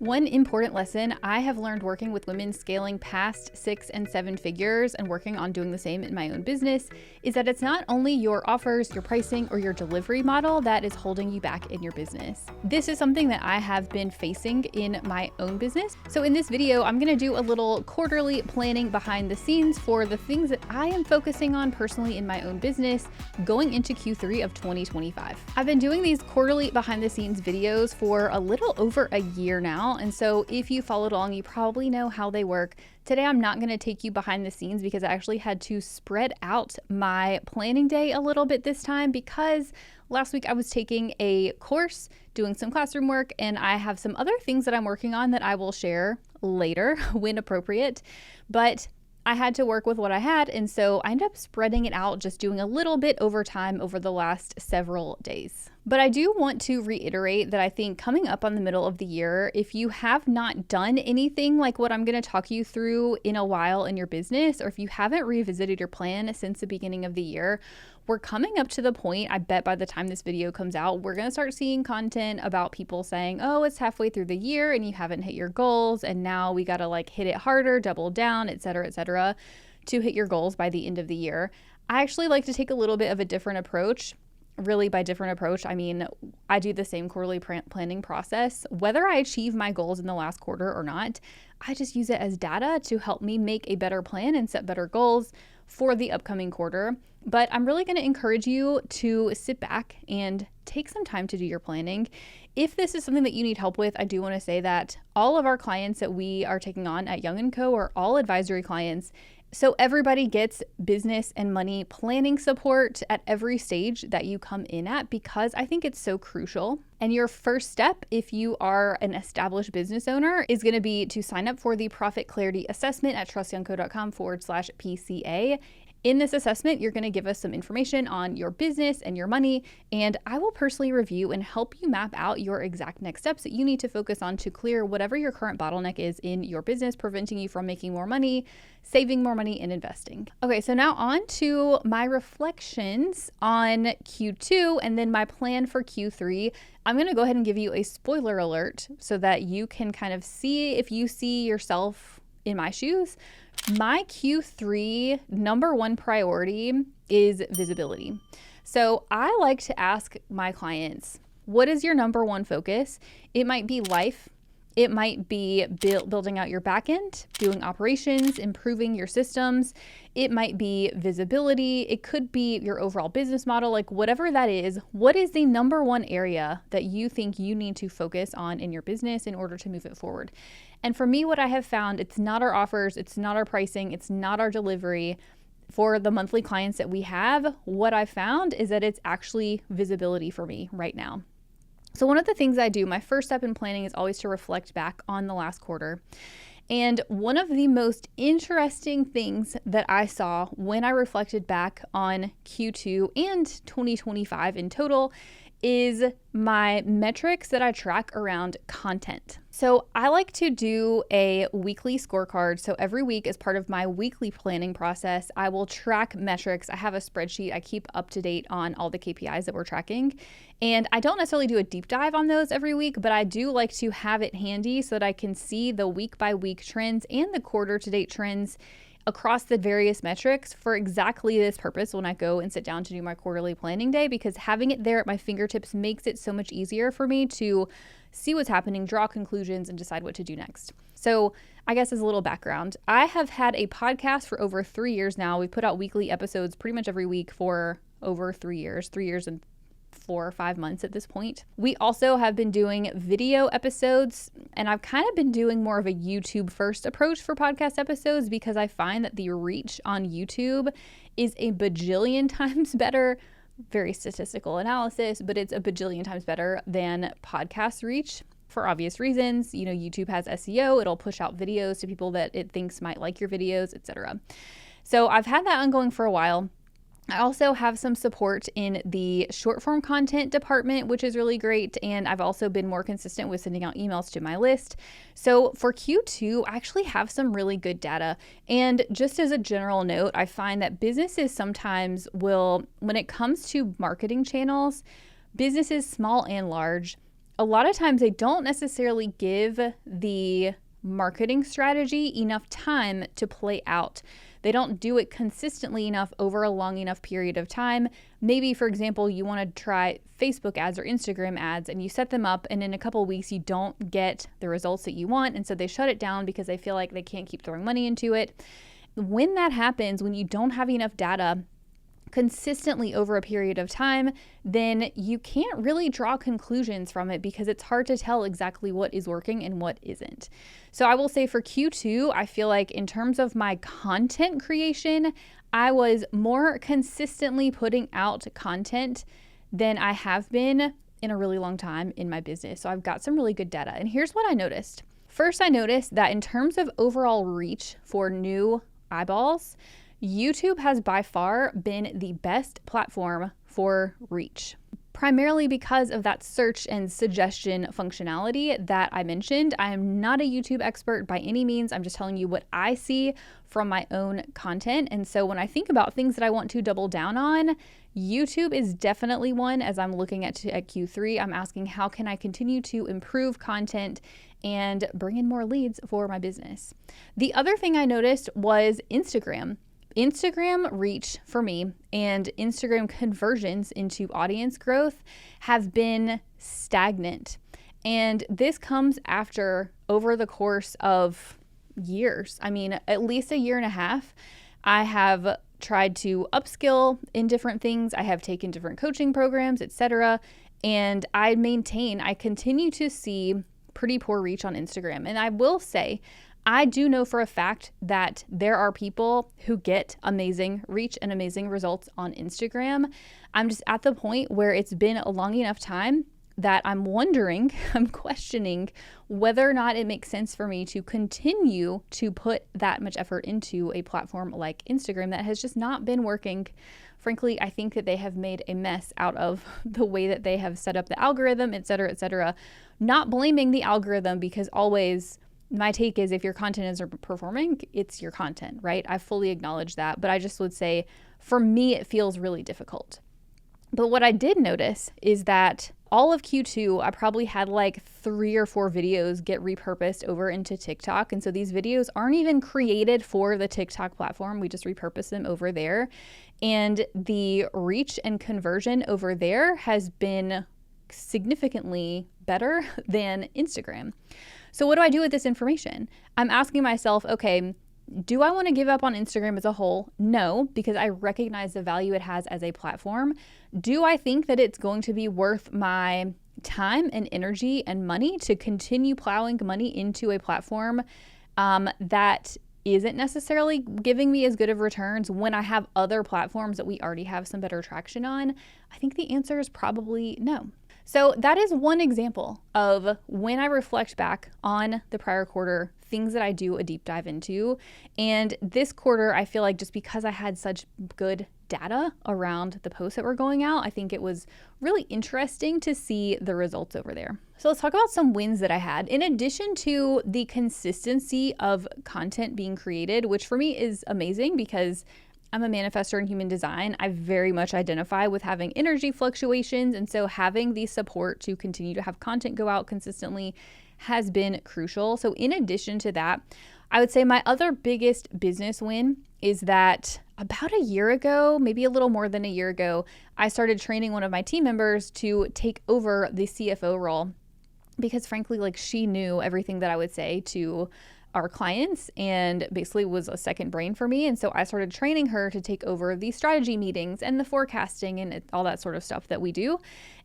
One important lesson I have learned working with women scaling past 6 and 7 figures and working on doing the same in my own business is that it's not only your offers, your pricing, or your delivery model that is holding you back in your business. This is something that I have been facing in my own business. So in this video, I'm going to do a little quarterly planning behind the scenes for the things that I am focusing on personally in my own business going into Q3 of 2025. I've been doing these quarterly behind the scenes videos for a little over a year now. And so if you followed along, you probably know how they work. Today, I'm not going to take you behind the scenes because I actually had to spread out my planning day a little bit this time because last week I was taking a course, doing some classroom work, and I have some other things that I'm working on that I will share later when appropriate. But I had to work with what I had, and so I ended up spreading it out, just doing a little bit over time over the last several days. But I do want to reiterate that I think coming up on the middle of the year, if you have not done anything like what I'm going to talk you through in a while in your business, or if you haven't revisited your plan since the beginning of the year, we're coming up to the point, I bet by the time this video comes out, we're going to start seeing content about people saying, oh, it's halfway through the year and you haven't hit your goals. And now we got to hit it harder, double down, et cetera, to hit your goals by the end of the year. I actually like to take a little bit of a different approach. Really, by different approach, I mean, I do the same quarterly planning process. Whether I achieve my goals in the last quarter or not, I just use it as data to help me make a better plan and set better goals for the upcoming quarter. But I'm really going to encourage you to sit back and take some time to do your planning. If this is something that you need help with, I do want to say that all of our clients that we are taking on at Young & Co. are all advisory clients. So everybody gets business and money planning support at every stage that you come in at because I think it's so crucial. And your first step, if you are an established business owner, is going to be to sign up for the Profit Clarity Assessment at trustyoungco.com/PCA. In this assessment, you're going to give us some information on your business and your money, and I will personally review and help you map out your exact next steps that you need to focus on to clear whatever your current bottleneck is in your business, preventing you from making more money, saving more money, and investing. Okay, so now on to my reflections on Q2 and then my plan for Q3. I'm going to go ahead and give you a spoiler alert so that you can kind of see if you see yourself in my shoes. My Q3 number one priority is visibility. So I like to ask my clients, what is your number one focus? It might be life. It might be building out your back end, doing operations, improving your systems. It might be visibility. It could be your overall business model, whatever that is. What is the number one area that you think you need to focus on in your business in order to move it forward? And for me, what I have found, it's not our offers, it's not our pricing, it's not our delivery. For the monthly clients that we have, what I found is that it's actually visibility for me right now. So one of the things I do, my first step in planning is always to reflect back on the last quarter. And one of the most interesting things that I saw when I reflected back on Q2 and 2025 in total is my metrics that I track around content. So I like to do a weekly scorecard. So every week, as part of my weekly planning process, I will track metrics. I have a spreadsheet. I keep up to date on all the KPIs that we're tracking. And I don't necessarily do a deep dive on those every week, but I do like to have it handy so that I can see the week by week trends and the quarter to date trends across the various metrics for exactly this purpose when I go and sit down to do my quarterly planning day, because having it there at my fingertips makes it so much easier for me to see what's happening, draw conclusions, and decide what to do next. So I guess as a little background, I have had a podcast for over 3 years now. We've put out weekly episodes pretty much every week for over 3 years and 4 or 5 months at this point. We also have been doing video episodes, and I've kind of been doing more of a YouTube first approach for podcast episodes because I find that the reach on YouTube is a bajillion times better. Very statistical analysis, but it's a bajillion times better than podcast reach for obvious reasons. You know, YouTube has SEO. It'll push out videos to people that it thinks might like your videos, etc. So I've had that ongoing for a while. I also have some support in the short form content department, which is really great. And I've also been more consistent with sending out emails to my list. So for Q2, I actually have some really good data. And just as a general note, I find that businesses sometimes will, when it comes to marketing channels, businesses small and large a lot of times they don't necessarily give the marketing strategy enough time to play out. They don't do it consistently enough over a long enough period of time. Maybe, for example, you want to try Facebook ads or Instagram ads and you set them up, and in a couple of weeks you don't get the results that you want, and so they shut it down because they feel like they can't keep throwing money into it. When that happens, when you don't have enough data consistently over a period of time, then you can't really draw conclusions from it because it's hard to tell exactly what is working and what isn't. So I will say for Q2, I feel like in terms of my content creation, I was more consistently putting out content than I have been in a really long time in my business. So I've got some really good data. And here's what I noticed. First, I noticed that in terms of overall reach for new eyeballs, YouTube has by far been the best platform for reach, primarily because of that search and suggestion functionality that I mentioned. I am not a YouTube expert by any means. I'm just telling you what I see from my own content. And so when I think about things that I want to double down on, YouTube is definitely one. As I'm looking at Q3, I'm asking how can I continue to improve content and bring in more leads for my business. The other thing I noticed was Instagram. Instagram reach for me and Instagram conversions into audience growth have been stagnant. And this comes after over the course of years. I mean, at least a year and a half, I have tried to upskill in different things. I have taken different coaching programs, etc. And I continue to see pretty poor reach on Instagram. And I will say, I do know for a fact that there are people who get amazing reach and amazing results on Instagram. I'm just at the point where it's been a long enough time that I'm questioning whether or not it makes sense for me to continue to put that much effort into a platform like Instagram that has just not been working. Frankly, I think that they have made a mess out of the way that they have set up the algorithm, et cetera, et cetera. Not blaming the algorithm, because always my take is if your content is performing, it's your content, right? I fully acknowledge that, but I just would say for me, it feels really difficult. But what I did notice is that all of Q2, I probably had like 3 or 4 videos get repurposed over into TikTok. And so these videos aren't even created for the TikTok platform. We just repurpose them over there. And the reach and conversion over there has been significantly better than Instagram. So what do I do with this information? I'm asking myself, okay, do I want to give up on Instagram as a whole? No, because I recognize the value it has as a platform. Do I think that it's going to be worth my time and energy and money to continue plowing money into a platform that isn't necessarily giving me as good of returns when I have other platforms that we already have some better traction on? I think the answer is probably no. So that is one example of when I reflect back on the prior quarter, things that I do a deep dive into. And this quarter, I feel like just because I had such good data around the posts that were going out, I think it was really interesting to see the results over there. So let's talk about some wins that I had. In addition to the consistency of content being created, which for me is amazing because I'm a manifestor in human design. I very much identify with having energy fluctuations. And so having the support to continue to have content go out consistently has been crucial. So in addition to that, I would say my other biggest business win is that about a year ago, maybe a little more than a year ago, I started training one of my team members to take over the CFO role because frankly, like she knew everything that I would say to our clients and basically was a second brain for me. And so I started training her to take over the strategy meetings and the forecasting and all that sort of stuff that we do.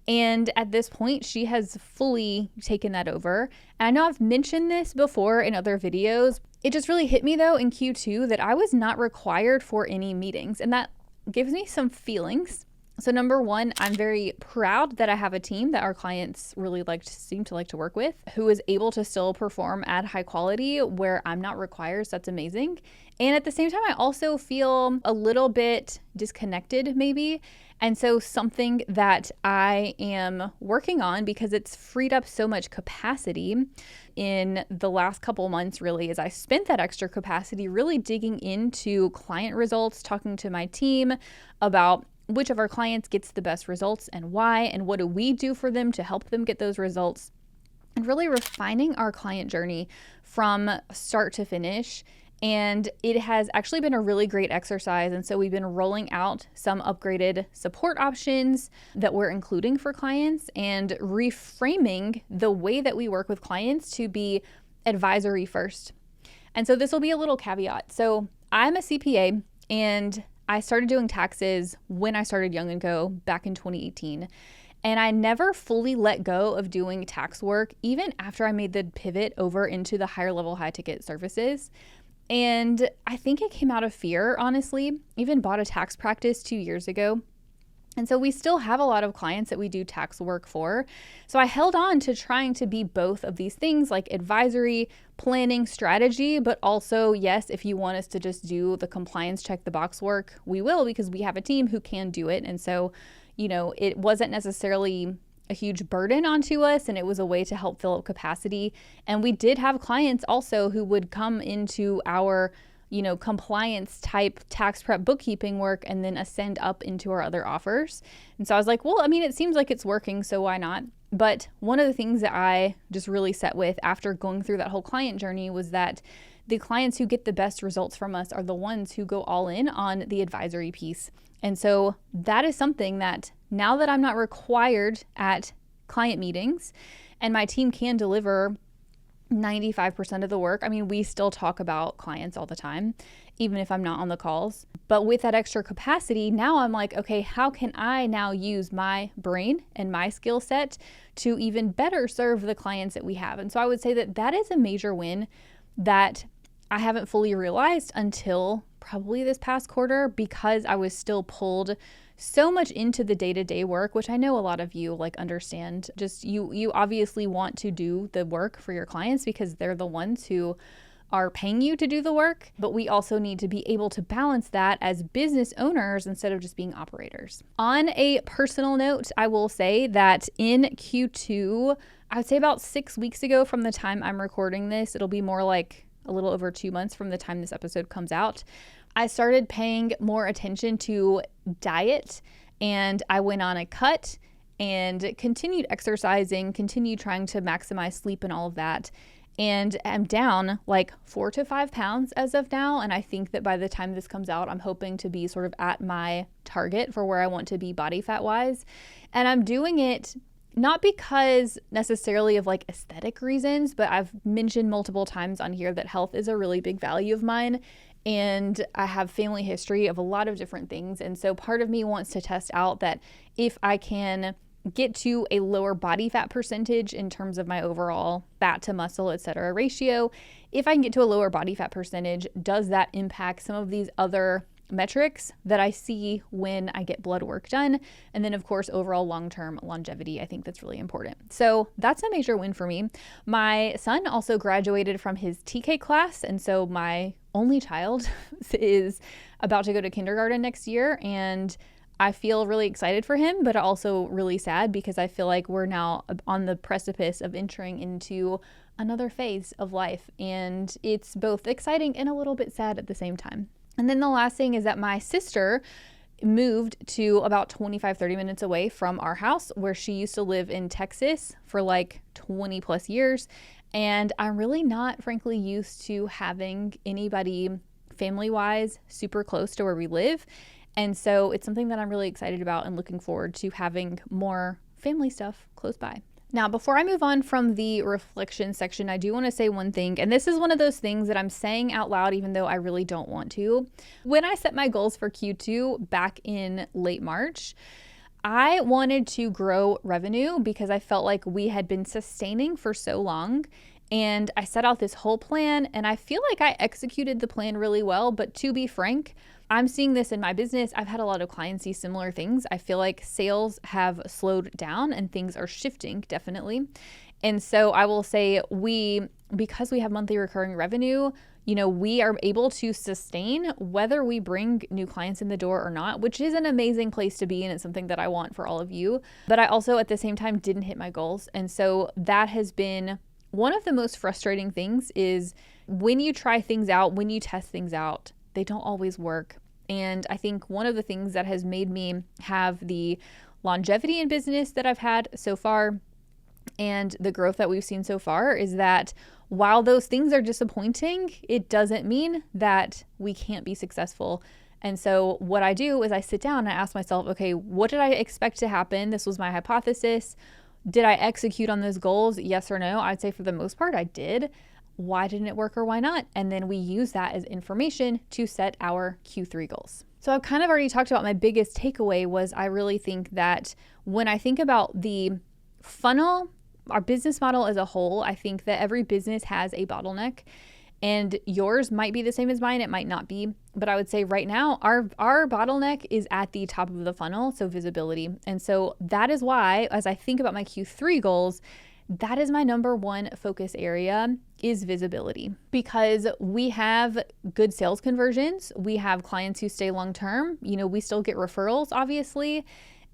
And at this point, she has fully taken that over. And I know I've mentioned this before in other videos. It just really hit me though in Q2 that I was not required for any meetings, and that gives me some feelings. So number one, I'm very proud that I have a team that our clients really seem to like to work with, who is able to still perform at high quality where I'm not required. So that's amazing. And at the same time, I also feel a little bit disconnected maybe. And so something that I am working on, because it's freed up so much capacity in the last couple months really, is I spent that extra capacity really digging into client results, talking to my team about which of our clients gets the best results and why, and what do we do for them to help them get those results, and really refining our client journey from start to finish. And it has actually been a really great exercise. And so we've been rolling out some upgraded support options that we're including for clients and reframing the way that we work with clients to be advisory first. And so this will be a little caveat. So I'm a CPA and I started doing taxes when I started Young & Co. back in 2018. And I never fully let go of doing tax work, even after I made the pivot over into the higher level, high ticket services. And I think it came out of fear, honestly. Even bought a tax practice 2 years ago. And so we still have a lot of clients that we do tax work for. So I held on to trying to be both of these things, like advisory, planning, strategy, but also, yes, if you want us to just do the compliance, check the box work, we will, because we have a team who can do it. And so, it wasn't necessarily a huge burden onto us, and it was a way to help fill up capacity. And we did have clients also who would come into our, compliance type tax prep bookkeeping work and then ascend up into our other offers. And so I was like, well, it seems like it's working, so why not? But one of the things that I just really set with after going through that whole client journey was that the clients who get the best results from us are the ones who go all in on the advisory piece. And so that is something that now that I'm not required at client meetings and my team can deliver 95% of the work. We still talk about clients all the time, even if I'm not on the calls. But with that extra capacity, now I'm like, okay, how can I now use my brain and my skill set to even better serve the clients that we have? And so I would say that that is a major win that I haven't fully realized until probably this past quarter, because I was still pulled so much into the day-to-day work, which I know a lot of you understand. Just you obviously want to do the work for your clients because they're the ones who are paying you to do the work, but we also need to be able to balance that as business owners instead of just being operators. On a personal note, I will say that in Q2, I would say about 6 weeks ago from the time I'm recording this, it'll be more like a little over 2 months from the time this episode comes out, I started paying more attention to diet, and I went on a cut and continued exercising, continued trying to maximize sleep and all of that. And I'm down like 4 to 5 pounds as of now. And I think that by the time this comes out, I'm hoping to be sort of at my target for where I want to be body fat wise. And I'm doing it not because necessarily of aesthetic reasons, but I've mentioned multiple times on here that health is a really big value of mine. And I have family history of a lot of different things. And so part of me wants to test out that if I can get to a lower body fat percentage in terms of my overall fat to muscle, etc. ratio, if I can get to a lower body fat percentage, does that impact some of these other metrics that I see when I get blood work done? And then of course, overall long-term longevity, I think that's really important. So that's a major win for me. My son also graduated from his TK class. And so my only child is about to go to kindergarten next year. And I feel really excited for him, but also really sad because I feel like we're now on the precipice of entering into another phase of life. And it's both exciting and a little bit sad at the same time. And then the last thing is that my sister moved to about 25-30 minutes away from our house, where she used to live in Texas for 20 plus years. And I'm really not, frankly, used to having anybody family-wise super close to where we live. And so it's something that I'm really excited about and looking forward to having more family stuff close by. Now, before I move on from the reflection section, I do want to say one thing, and this is one of those things that I'm saying out loud even though I really don't want to. When I set my goals for Q2 back in late March, I wanted to grow revenue because I felt like we had been sustaining for so long. And I set out this whole plan, and I feel like I executed the plan really well. But to be frank, I'm seeing this in my business. I've had a lot of clients see similar things. I feel like sales have slowed down and things are shifting, definitely. And so I will say because we have monthly recurring revenue, we are able to sustain whether we bring new clients in the door or not, which is an amazing place to be. And it's something that I want for all of you. But I also at the same time didn't hit my goals. And so that has been one of the most frustrating things is when you try things out, when you test things out, they don't always work. And I think one of the things that has made me have the longevity in business that I've had so far and the growth that we've seen so far is that while those things are disappointing, it doesn't mean that we can't be successful. And so what I do is I sit down and I ask myself, okay, what did I expect to happen? This was my hypothesis. Did I execute on those goals? Yes or no? I'd say for the most part, I did. Why didn't it work or why not? And then we use that as information to set our Q3 goals. So I've kind of already talked about my biggest takeaway was I really think that when I think about the funnel, our business model as a whole, I think that every business has a bottleneck, and yours might be the same as mine. It might not be, but I would say right now our bottleneck is at the top of the funnel, so visibility. And so that is why, as I think about my Q3 goals, that is my number one focus area is visibility, because we have good sales conversions. We have clients who stay long-term. We still get referrals, obviously.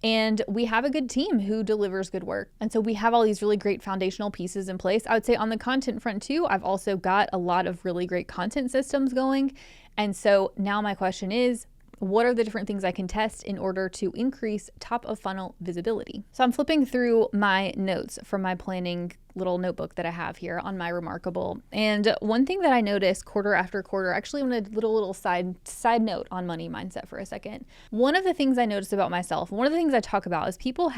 And we have a good team who delivers good work. And so we have all these really great foundational pieces in place. I would say on the content front too, I've also got a lot of really great content systems going. And so now my question is, what are the different things I can test in order to increase top of funnel visibility? So I'm flipping through my notes from my planning little notebook that I have here on my Remarkable. And one thing that I noticed quarter after quarter, actually I'm going to little side note on money mindset for a second. One of the things I noticed about myself, one of the things I talk about is people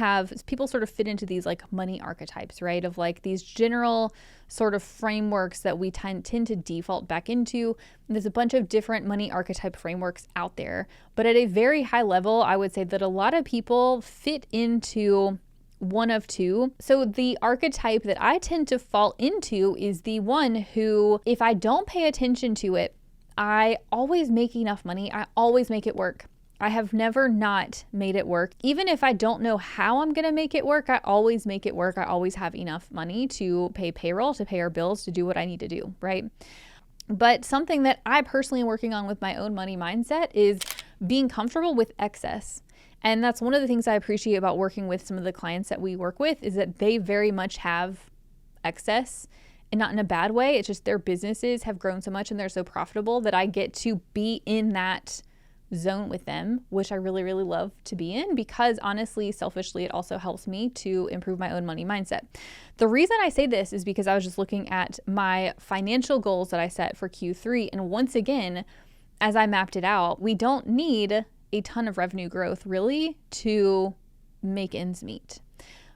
sort of fit into these like money archetypes, right? Of like these general sort of frameworks that we tend to default back into. And there's a bunch of different money archetype frameworks out there, but at a very high level, I would say that a lot of people fit into one of two. So the archetype that I tend to fall into is the one who, if I don't pay attention to it, I always make enough money. I always make it work. I have never not made it work. Even if I don't know how I'm going to make it work, I always make it work. I always have enough money to pay payroll, to pay our bills, to do what I need to do, right? But something that I personally am working on with my own money mindset is being comfortable with excess. And that's one of the things I appreciate about working with some of the clients that we work with is that they very much have excess, and not in a bad way. It's just their businesses have grown so much and they're so profitable that I get to be in that zone with them, which I really, really love to be in, because honestly, selfishly, it also helps me to improve my own money mindset. The reason I say this is because I was just looking at my financial goals that I set for Q3. And once again, as I mapped it out, we don't need a ton of revenue growth really to make ends meet,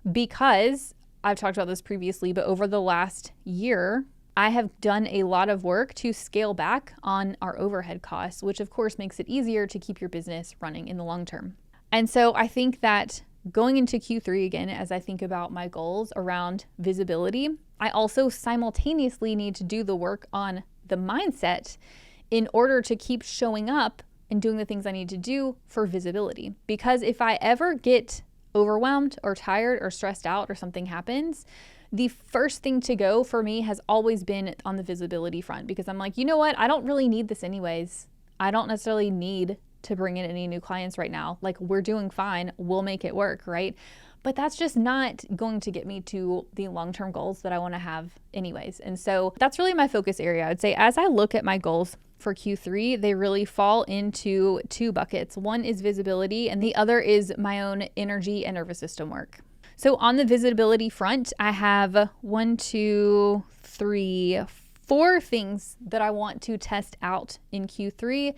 because I've talked about this previously, but over the last year, I have done a lot of work to scale back on our overhead costs, which of course makes it easier to keep your business running in the long term. And so I think that going into Q3 again, as I think about my goals around visibility, I also simultaneously need to do the work on the mindset in order to keep showing up and doing the things I need to do for visibility. Because if I ever get overwhelmed or tired or stressed out or something happens, the first thing to go for me has always been on the visibility front, because I'm like, you know what? I don't really need this anyways. I don't necessarily need to bring in any new clients right now. Like, we're doing fine. We'll make it work, right? But that's just not going to get me to the long-term goals that I want to have anyways. And so that's really my focus area. I would say as I look at my goals for Q3, they really fall into two buckets. One is visibility and the other is my own energy and nervous system work. So on the visibility front, I have 4 things that I want to test out in Q3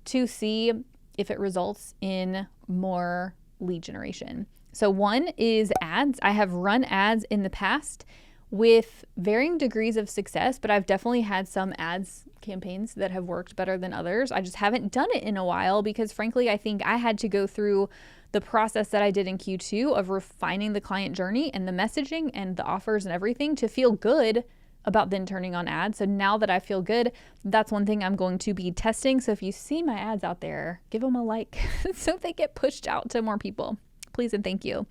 to see if it results in more lead generation. So one is ads. I have run ads in the past with varying degrees of success, but I've definitely had some ads campaigns that have worked better than others. I just haven't done it in a while because frankly, I think I had to go through the process that I did in Q2 of refining the client journey and the messaging and the offers and everything to feel good about then turning on ads. So now that I feel good, that's one thing I'm going to be testing. So if you see my ads out there, give them a like so they get pushed out to more people. Please and thank you.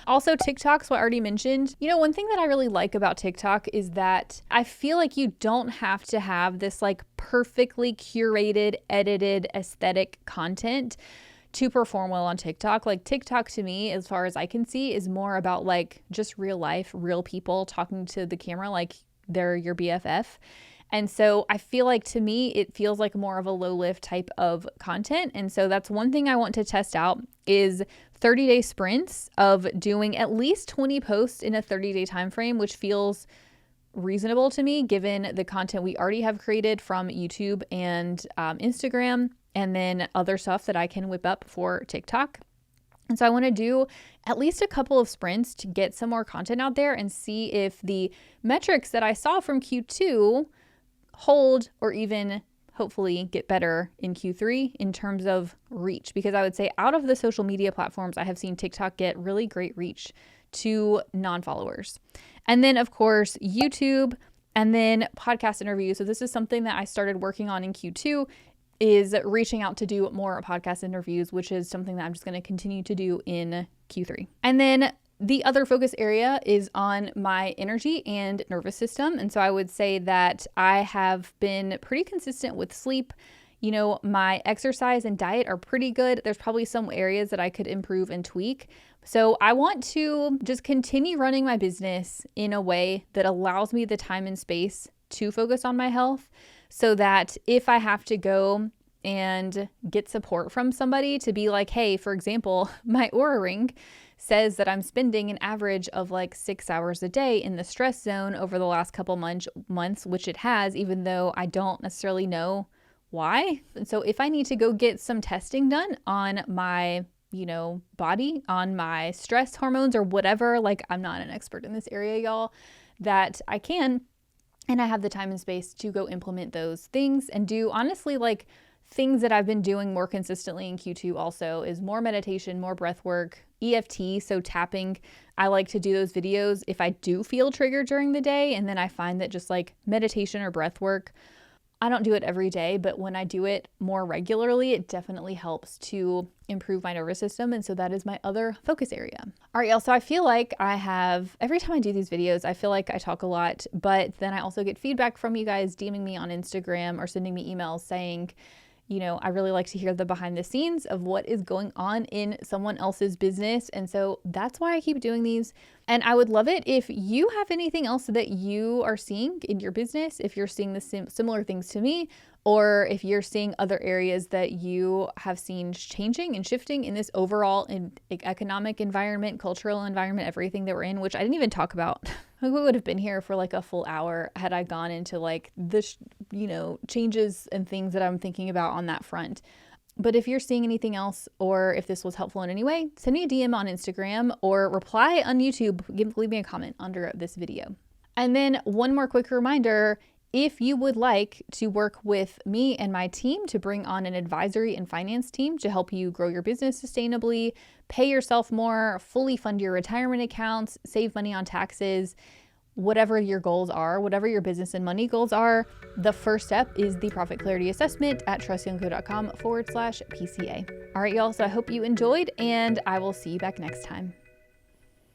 Also, TikTok, so I already mentioned, one thing that I really like about TikTok is that I feel like you don't have to have this like perfectly curated, edited, aesthetic content to perform well on TikTok. Like TikTok to me, as far as I can see, is more about like just real life, real people talking to the camera like they're your BFF. And so I feel like, to me, it feels like more of a low lift type of content. And so that's one thing I want to test out is 30-day sprints of doing at least 20 posts in a 30-day time frame, which feels reasonable to me given the content we already have created from YouTube and Instagram, and then other stuff that I can whip up for TikTok. And so I want to do at least a couple of sprints to get some more content out there and see if the metrics that I saw from Q2 hold, or even hopefully get better in Q3 in terms of reach. Because I would say out of the social media platforms, I have seen TikTok get really great reach to non-followers. And then of course, YouTube, and then podcast interviews. So this is something that I started working on in Q2, is reaching out to do more podcast interviews, which is something that I'm just going to continue to do in Q3. And then the other focus area is on my energy and nervous system. And so I would say that I have been pretty consistent with sleep. You know, my exercise and diet are pretty good. There's probably some areas that I could improve and tweak. So I want to just continue running my business in a way that allows me the time and space to focus on my health, so that if I have to go and get support from somebody to be like, hey, for example, my Oura Ring says that I'm spending an average of like 6 hours a day in the stress zone over the last couple months, which it has, even though I don't necessarily know why. And so if I need to go get some testing done on my, body, on my stress hormones or whatever, like, I'm not an expert in this area, y'all, that I can, and I have the time and space to go implement those things and do, honestly, like, things that I've been doing more consistently in Q2 also is more meditation, more breath work, EFT, so tapping. I like to do those videos if I do feel triggered during the day, and then I find that just like meditation or breath work, I don't do it every day, but when I do it more regularly, it definitely helps to improve my nervous system. And so that is my other focus area. All right, y'all. So I feel like every time I do these videos, I feel like I talk a lot, but then I also get feedback from you guys DMing me on Instagram or sending me emails saying, I really like to hear the behind the scenes of what is going on in someone else's business. And so that's why I keep doing these. And I would love it if you have anything else that you are seeing in your business, if you're seeing the similar things to me, or if you're seeing other areas that you have seen changing and shifting in this overall economic environment, cultural environment, everything that we're in, which I didn't even talk about. We would have been here for like a full hour had I gone into like the, changes and things that I'm thinking about on that front. But if you're seeing anything else, or if this was helpful in any way, send me a DM on Instagram or reply on YouTube. Leave me a comment under this video. And then one more quick reminder, if you would like to work with me and my team to bring on an advisory and finance team to help you grow your business sustainably, pay yourself more, fully fund your retirement accounts, save money on taxes, whatever your goals are, whatever your business and money goals are, the first step is the Profit Clarity Assessment at trustyoungco.com/PCA. All right, y'all. So I hope you enjoyed, and I will see you back next time.